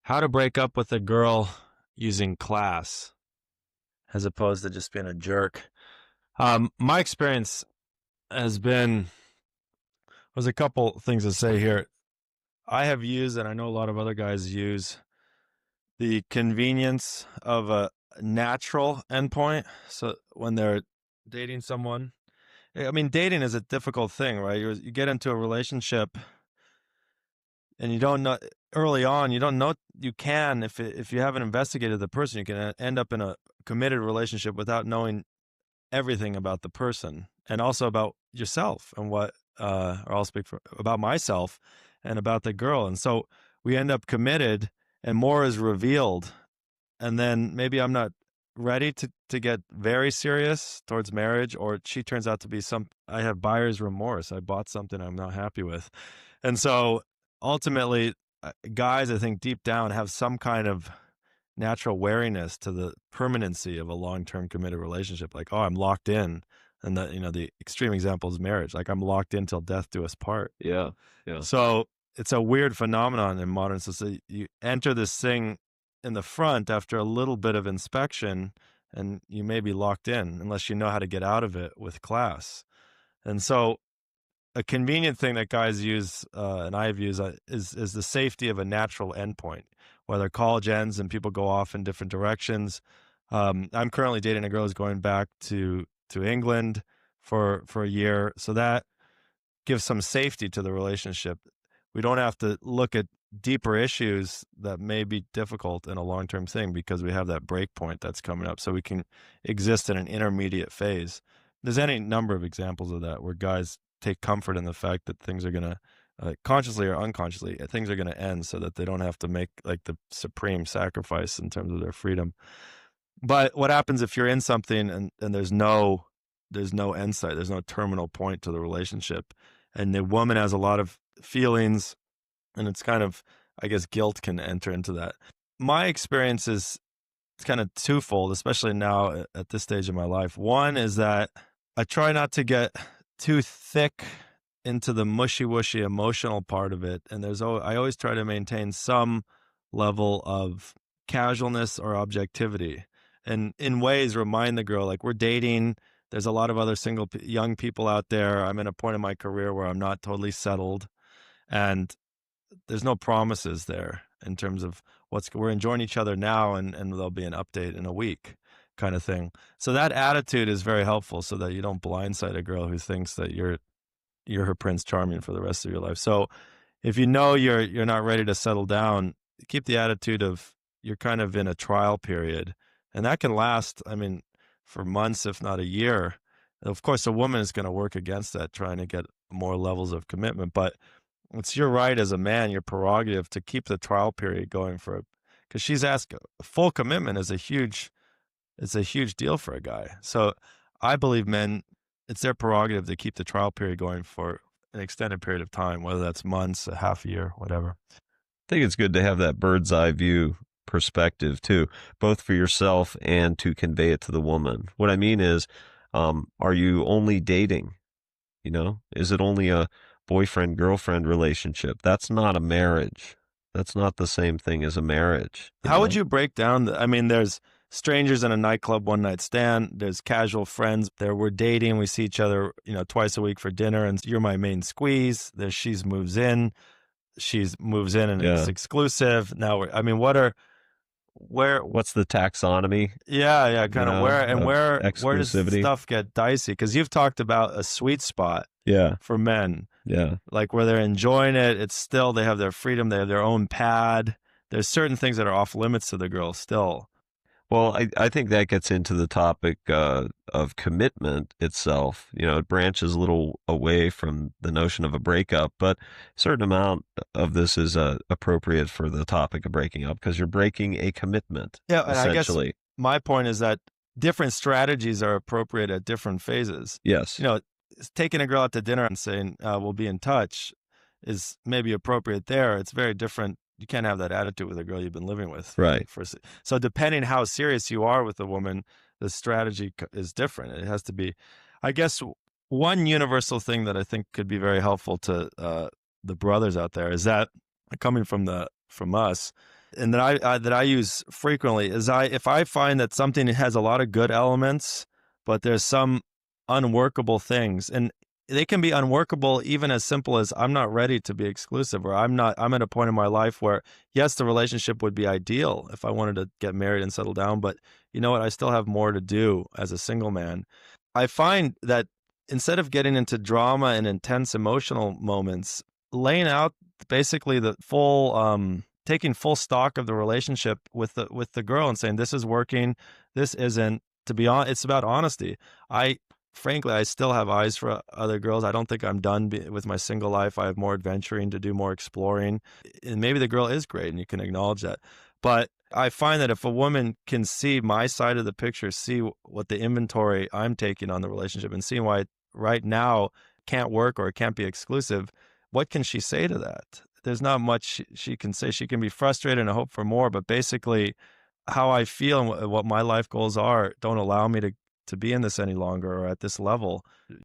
How to break up with a girl using class as opposed to just being a jerk. My experience has been there's a couple things to say here. I have used, and I know a lot of other guys use, the convenience of a natural endpoint. So when they're dating someone, I mean, dating is a difficult thing, right? You get into a relationship and you don't know early on. You don't know you can if you haven't investigated the person, you can end up in a committed relationship without knowing everything about the person and also about yourself and or I'll speak about myself and about the girl. And so we end up committed and more is revealed. And then maybe I'm not ready to get very serious towards marriage, or she turns out to be I have buyer's remorse. I bought something I'm not happy with. And so ultimately, guys, I think deep down have some kind of natural wariness to the permanency of a long-term committed relationship. Like, oh, I'm locked in. And the extreme example is marriage. Like, I'm locked in till death do us part. Yeah, yeah. So it's a weird phenomenon in modern society. You enter this thing in the front after a little bit of inspection, and you may be locked in unless you know how to get out of it with class. And so a convenient thing that guys use, and I've used, is the safety of a natural endpoint, whether college ends and people go off in different directions. I'm currently dating a girl who's going back to England for a year, so that gives some safety to the relationship. We don't have to look at deeper issues that may be difficult in a long-term thing because we have that break point that's coming up, so we can exist in an intermediate phase. There's any number of examples of that where guys take comfort in the fact that things are going to, consciously or unconsciously, things are going to end so that they don't have to make like the supreme sacrifice in terms of their freedom. But what happens if you're in something and there's no end sight, there's no terminal point to the relationship, and the woman has a lot of feelings, and it's kind of, I guess, guilt can enter into that. My experience is it's kind of twofold, especially now at this stage of my life. One is that I try not to get too thick into the mushy-wushy emotional part of it, and I always try to maintain some level of casualness or objectivity, and in ways remind the girl, like, we're dating. There's a lot of other young people out there. I'm in a point in my career where I'm not totally settled, and there's no promises there in terms of we're enjoying each other now, and there'll be an update in a week kind of thing. So that attitude is very helpful so that you don't blindside a girl who thinks that you're her Prince Charming for the rest of your life. So if you know you're not ready to settle down, keep the attitude of you're kind of in a trial period, and that can last, I mean, for months, if not a year. Of course, a woman is going to work against that, trying to get more levels of commitment, but it's your right as a man, your prerogative, to keep the trial period going because she's asked full commitment is it's a huge deal for a guy. So I believe men, it's their prerogative to keep the trial period going for an extended period of time, whether that's months, a half a year, whatever. I think it's good to have that bird's eye view perspective too, both for yourself and to convey it to the woman. What I mean is, are you only dating? You know, is it only a boyfriend-girlfriend relationship? That's not a marriage. That's not the same thing as a marriage. How would you break down I mean, there's strangers in a nightclub, one night stand. There's casual friends. We're dating. We see each other, twice a week for dinner, and you're my main squeeze. There's She moves in and Yeah. it's exclusive. Now, What's the taxonomy? yeah, kind of where does exclusivity? stuff get dicey? Because you've talked about a sweet spot Yeah, for men, yeah. like where they're enjoying it. It's still, they have their freedom. They have their own pad. There's certain things that are off limits to the girl still. Well, I think that gets into the topic of commitment itself. You know, it branches a little away from the notion of a breakup, but a certain amount of this is appropriate for the topic of breaking up because you're breaking a commitment, Yeah, and I guess essentially. my point is that different strategies are appropriate at different phases. Yes. Taking a girl out to dinner and saying, we'll be in touch is maybe appropriate there. It's very different. You can't have that attitude with a girl you've been living with. Right. So depending how serious you are with a woman, the strategy is different. It has to be, I guess, one universal thing that I think could be very helpful to the brothers out there is that, coming from the from us, and that I use frequently is if I find that something has a lot of good elements, but there's some unworkable things, and they can be unworkable even as simple as I'm not ready to be exclusive, or I'm at a point in my life where yes, the relationship would be ideal if I wanted to get married and settle down, but you know what, I still have more to do as a single man. I find that instead of getting into drama and intense emotional moments, laying out basically the full taking full stock of the relationship with the girl and saying this is working, this isn't. To be honest, it's about honesty. I frankly, I still have eyes for other girls. I don't think I'm done with my single life. I have more adventuring to do, more exploring, and maybe the girl is great, and you can acknowledge that. But I find that if a woman can see my side of the picture, see what the inventory I'm taking on the relationship, and see why right now can't work or it can't be exclusive, what can she say to that? There's not much she can say. She can be frustrated and hope for more, but basically how I feel and what my life goals are don't allow me to be in this any longer or at this level.